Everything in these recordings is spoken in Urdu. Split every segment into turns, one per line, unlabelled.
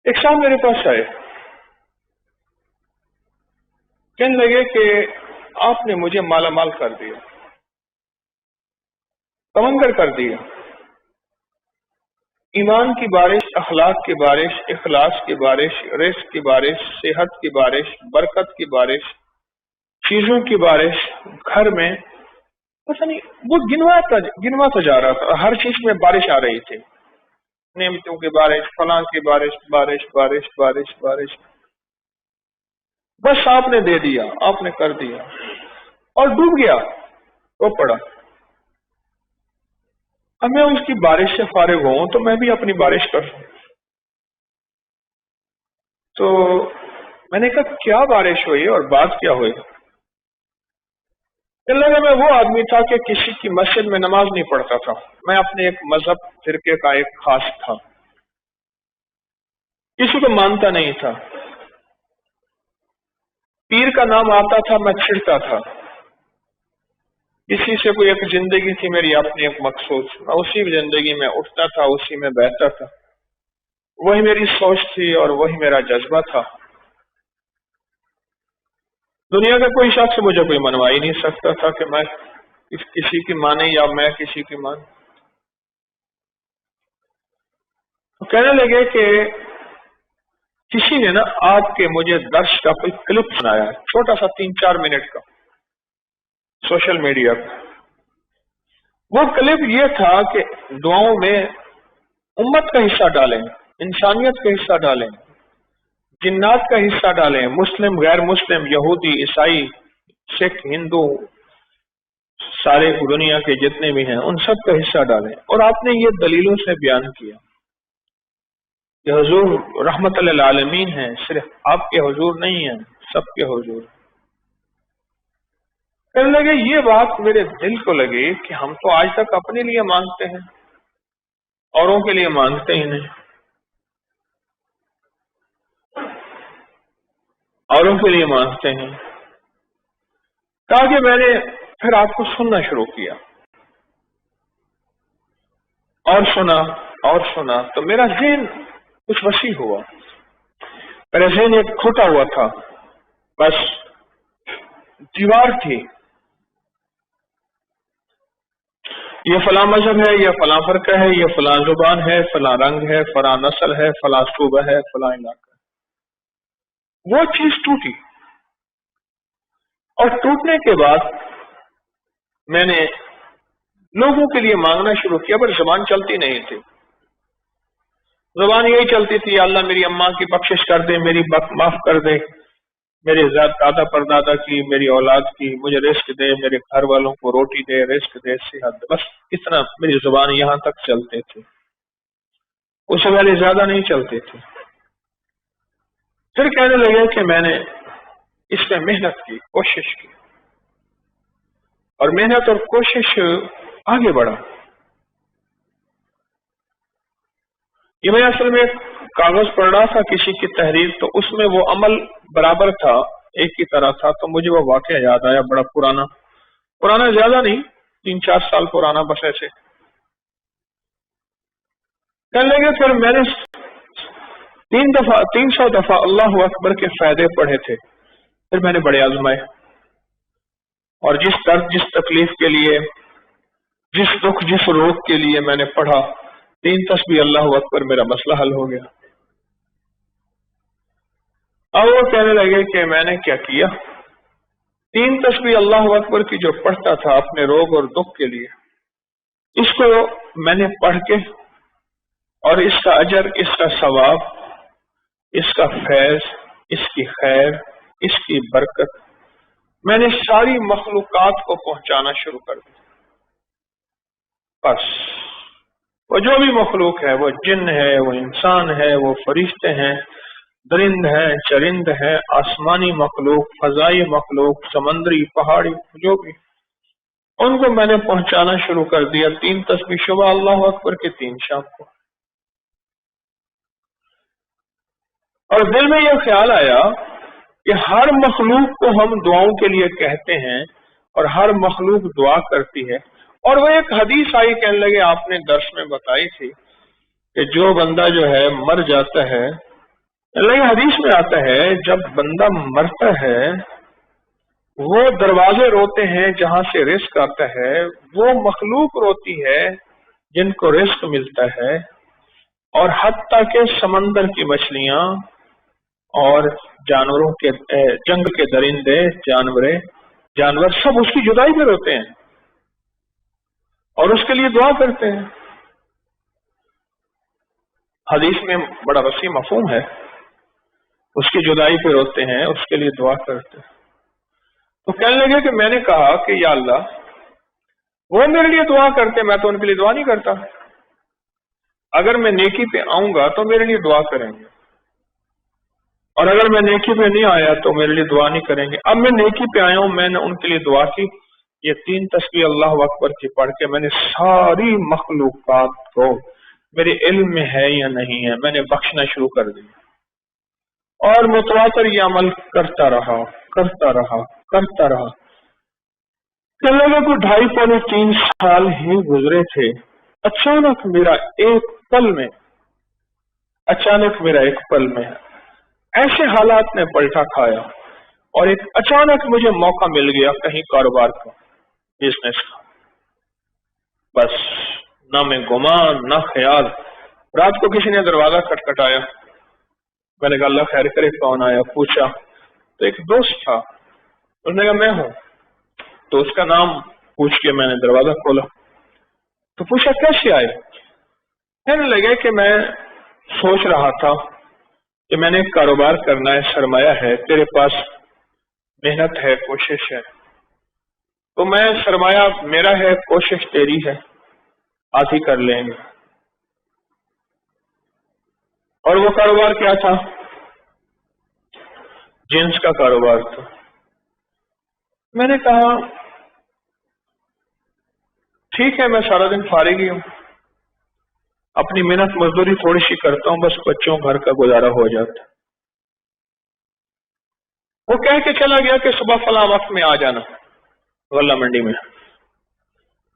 ایک صاحب میرے پاس آئے، کہنے لگے کہ آپ نے مجھے مالا مال کر دیا، تمنگر کر دیا، ایمان کی بارش، اخلاق کی بارش، اخلاص کی بارش، رزق کی بارش، صحت کی بارش، برکت کی بارش، چیزوں کی بارش، گھر میں پتہ نہیں وہ گنواتا جا رہا تھا، ہر چیز میں بارش آ رہی تھی، نعمتوں کی بارش، فلاں کی بارش، بارش بارش بارش بارش، بس آپ نے دے دیا، آپ نے کر دیا اور ڈوب گیا، وہ پڑا۔ اب میں اس کی بارش سے فارغ ہوں تو میں بھی اپنی بارش کروں۔ تو میں نے کہا کیا بارش ہوئی اور بات کیا ہوئی؟ کہنے لگا میں وہ آدمی تھا کہ کسی کی مسجد میں نماز نہیں پڑھتا تھا، میں اپنے ایک مذہب فرقے کا ایک خاص تھا، کسی کو مانتا نہیں تھا، پیر کا نام آتا تھا میں چھڑتا تھا، کسی سے کوئی ایک زندگی تھی میری اپنی ایک مقصود، میں اسی زندگی میں اٹھتا تھا، اسی میں بیٹھتا تھا، وہی میری سوچ تھی اور وہی میرا جذبہ تھا۔ دنیا کا کوئی شخص مجھے کوئی منوا ہی نہیں سکتا تھا کہ میں کسی کی مانے یا میں کسی کی مان۔ تو کہنے لگے کہ کسی نے نا آپ کے مجھے درس کا کوئی کلپ سنایا ہے، چھوٹا سا 3-4 منٹ کا، سوشل میڈیا پہ۔ وہ کلپ یہ تھا کہ دعاؤں میں امت کا حصہ ڈالیں، انسانیت کا حصہ ڈالیں، جنات کا حصہ ڈالیں، مسلم غیر مسلم، یہودی عیسائی سکھ ہندو سارے دنیا کے جتنے بھی ہیں ان سب کا حصہ ڈالیں۔ اور آپ نے یہ دلیلوں سے بیان کیا کہ حضور رحمت للعالمین ہیں، صرف آپ کے حضور نہیں ہیں، سب کے حضور۔ کہنے لگے یہ بات میرے دل کو لگی کہ ہم تو آج تک اپنے لیے مانگتے ہیں، اوروں کے لیے مانگتے ہی نہیں، اوروں کے لیے مانگتے ہیں۔ کہا کہ میں نے پھر آپ کو سننا شروع کیا اور سنا تو میرا ذہن کچھ وسیع ہوا، میرا ذہن ایک کھوٹا ہوا تھا، بس دیوار تھی، یہ فلاں مذہب ہے، یہ فلاں فرقہ ہے، یہ فلاں زبان ہے، فلاں رنگ ہے، فلاں نسل ہے، فلاں صوبہ ہے، فلاں علاقہ ہے۔ وہ چیز ٹوٹی اور ٹوٹنے کے بعد میں نے لوگوں کے لیے مانگنا شروع کیا، پر زبان چلتی نہیں تھی، زبان یہی چلتی تھی اللہ میری اماں کی بخشش کر دے، میری معاف کر دے، میرے دادا پردادا کی، میری اولاد کی، مجھے رزق دے، میرے گھر والوں کو روٹی دے، رزق دے، صحت دے، بس اتنا میری زبان یہاں تک چلتے تھے، اس سے پہلے زیادہ نہیں چلتے تھے۔ پھر کہنے لگے کہ میں نے اس میں محنت کی، کوشش کی، اور محنت اور کوشش آگے بڑھا۔ یہ میں اصل میں کاغذ پڑھ رہا تھا کسی کی تحریر، تو اس میں وہ عمل برابر تھا، ایک ہی طرح تھا، تو مجھے وہ واقعہ یاد آیا، بڑا پرانا زیادہ نہیں، 3-4 سال پرانا، بس ایسے۔ کہنے لگے پھر میں نے 300 دفعہ اللہ اکبر کے فائدے پڑھے تھے، پھر میں نے بڑے آزمائے، اور جس درد جس تکلیف کے لیے، جس دکھ جس روگ کے لیے میں نے پڑھا، 3 تسبیح اللہ اکبر، میرا مسئلہ حل ہو گیا۔ اب وہ کہنے لگے کہ میں نے کیا کیا، 3 تسبیح اللہ اکبر کی جو پڑھتا تھا اپنے روگ اور دکھ کے لیے، اس کو میں نے پڑھ کے، اور اس کا اجر، اس کا ثواب، اس کا فیض، اس کی خیر، اس کی برکت میں نے ساری مخلوقات کو پہنچانا شروع کر دیا۔ بس وہ جو بھی مخلوق ہے، وہ جن ہے، وہ انسان ہے، وہ فرشتے ہیں، درند ہیں، چرند ہیں، آسمانی مخلوق، فضائی مخلوق، سمندری، پہاڑی، جو بھی، ان کو میں نے پہنچانا شروع کر دیا۔ 3 تسبیح صبح اللہ اکبر کے، 3 شام کو۔ اور دل میں یہ خیال آیا کہ ہر مخلوق کو ہم دعاؤں کے لیے کہتے ہیں اور ہر مخلوق دعا کرتی ہے، اور وہ ایک حدیث آئی، کہنے لگے آپ نے درس میں بتائی تھی کہ جو بندہ جو ہے مر جاتا ہے اللہ حدیث میں آتا ہے جب بندہ مرتا ہے وہ دروازے روتے ہیں جہاں سے رزق آتا ہے، وہ مخلوق روتی ہے جن کو رزق ملتا ہے، اور حتیٰ کہ سمندر کی مچھلیاں اور جانوروں کے جنگ کے درندے جانور سب اس کی جدائی پہ روتے ہیں اور اس کے لیے دعا کرتے ہیں۔ حدیث میں بڑا وسیع مفہوم ہے، اس کی جدائی پہ روتے ہیں، اس کے لیے دعا کرتے ہیں۔ تو کہنے لگے کہ میں نے کہا کہ یا اللہ وہ میرے لیے دعا کرتے، میں تو ان کے لیے دعا نہیں کرتا، اگر میں نیکی پہ آؤں گا تو میرے لیے دعا کریں گے، اور اگر میں نیکی پہ نہیں آیا تو میرے لیے دعا نہیں کریں گے۔ اب میں نیکی پہ آیا ہوں، میں نے ان کے لیے دعا کی، یہ 3 تسبیح اللہ اکبر کی پڑھ کے میں نے ساری مخلوقات کو میرے علم میں ہے یا نہیں ہے میں نے بخشنا شروع کر دیا، اور متواتر یہ عمل کرتا رہا۔ چلے گئے کو 2.5 پونے 3 سال ہی گزرے تھے، اچانک میرا ایک پل میں ایسے حالات نے پلٹا کھایا، اور ایک اچانک مجھے موقع مل گیا کہیں کاروبار کا، بزنس کا، بس نہ میں گمان نہ خیال۔ رات کو کسی نے دروازہ کھٹکھٹایا، میں نے کہا اللہ خیر کرے، کون آیا؟ پوچھا تو ایک دوست تھا، اس نے کہا میں ہوں، تو اس کا نام پوچھ کے میں نے دروازہ کھولا تو پوچھا کیسے آئے؟ کہنے لگے کہ میں سوچ رہا تھا کہ میں نے کاروبار کرنا ہے، سرمایہ ہے، تیرے پاس محنت ہے، کوشش ہے، تو میں سرمایہ میرا ہے، کوشش تیری ہے، آج ہی کر لیں گے۔ اور وہ کاروبار کیا تھا؟ جنس کا کاروبار تھا۔ میں نے کہا ٹھیک ہے، میں سارا دن فارغ ہی ہوں، اپنی محنت مزدوری تھوڑی سی کرتا ہوں، بس بچوں گھر کا گزارا ہو جاتا۔ وہ کہہ کے چلا گیا کہ صبح فلاں وقت میں آ جانا غلہ منڈی میں۔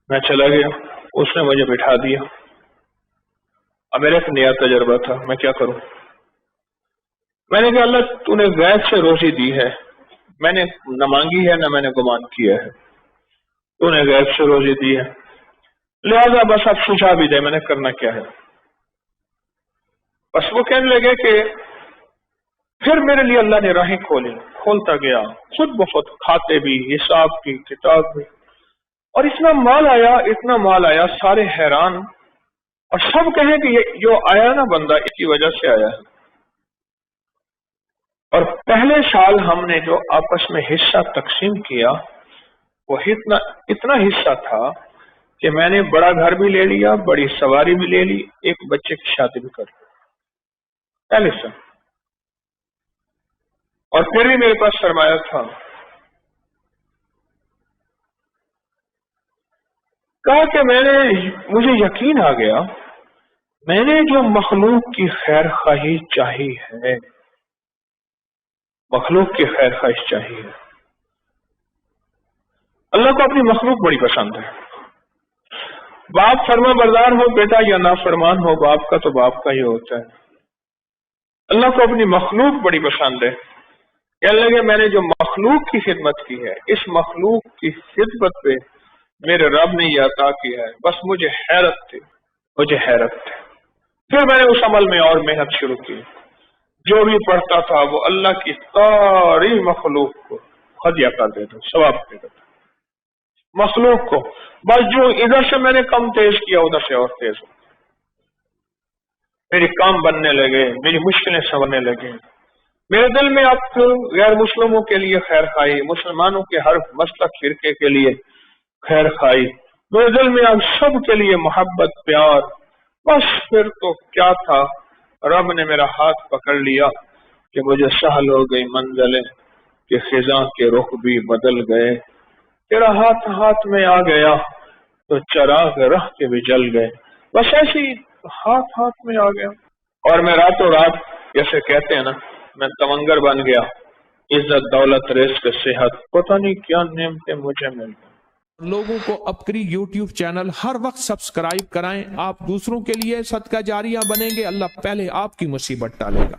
میں چلا گیا، اس نے مجھے بٹھا دیا۔ اب میرا ایک نیا تجربہ تھا، میں کیا کروں؟ میں نے کہا اللہ تو نے غیب سے روزی دی ہے، میں نے نہ مانگی ہے نہ میں نے گمان کیا ہے، تو نے غیب سے روزی دی ہے، لہذا بس اب سجھا بھی دے، میں نے کرنا کیا ہے؟ بس وہ کہنے لگے کہ پھر میرے لیے اللہ نے راہیں کھولتا گیا، خود بخود، کھاتے بھی، حساب کی کتاب بھی، اور اتنا مال آیا، سارے حیران، اور سب کہیں کہ یہ جو آیا نا بندہ اس کی وجہ سے آیا ہے۔ اور پہلے سال ہم نے جو آپس میں حصہ تقسیم کیا وہ اتنا حصہ تھا کہ میں نے بڑا گھر بھی لے لیا، بڑی سواری بھی لے لی، ایک بچے کی شادی بھی کر لی پہلے سے، اور پھر بھی میرے پاس سرمایہ تھا۔ کہا کہ مجھے یقین آ گیا، میں نے جو مخلوق کی خیر خواہی چاہی ہے، مخلوق کی خیر خواہش چاہیے، اللہ کو اپنی مخلوق بڑی پسند ہے۔ باپ فرما بردار ہو بیٹا یا نافرمان ہو باپ کا تو باپ کا ہی ہوتا ہے۔ اللہ کو اپنی مخلوق بڑی پسند ہے۔ کہنے لگے میں نے جو مخلوق کی خدمت کی ہے، اس مخلوق کی خدمت پہ میرے رب نے یہ عطا کیا ہے، بس مجھے حیرت تھی۔ پھر میں نے اس عمل میں اور محنت شروع کی، جو بھی پڑھتا تھا وہ اللہ کی ساری مخلوق کو ہدیہ کر دیتا، ثواب دے دیتا مخلوق کو، بس جو ادھر سے میں نے کم تیز کیا ادھر سے اور تیز ہو، میری کام بننے لگے، میری مشکلیں سنورنے لگے، میرے دل میں اب غیر مسلموں کے لیے خیر خواہی، مسلمانوں کے ہر مسلک فرقے کے لیے خیر خواہی، میرے دل میں اب سب کے لیے محبت، پیار۔ بس پھر تو کیا تھا، رب نے میرا ہاتھ پکڑ لیا کہ مجھے سہل ہو گئی منزلیں کہ خزاں کے رخ بھی بدل گئے، تیرا ہاتھ میں آ گیا تو چراغ رہ کے بھی جل گئے، بس ایسے ہی ہاتھ میں آ گیا، اور میں راتوں رات جیسے کہتے ہیں نا، میں تمنگر بن گیا، عزت دولت رزق صحت، پتہ نہیں کیا نعمتیں مجھے مل گئی۔
لوگوں کو اپکری یوٹیوب چینل ہر وقت سبسکرائب کرائیں، آپ دوسروں کے لیے صدقہ جاریہ بنیں گے، اللہ پہلے آپ کی مصیبت ٹالے گا۔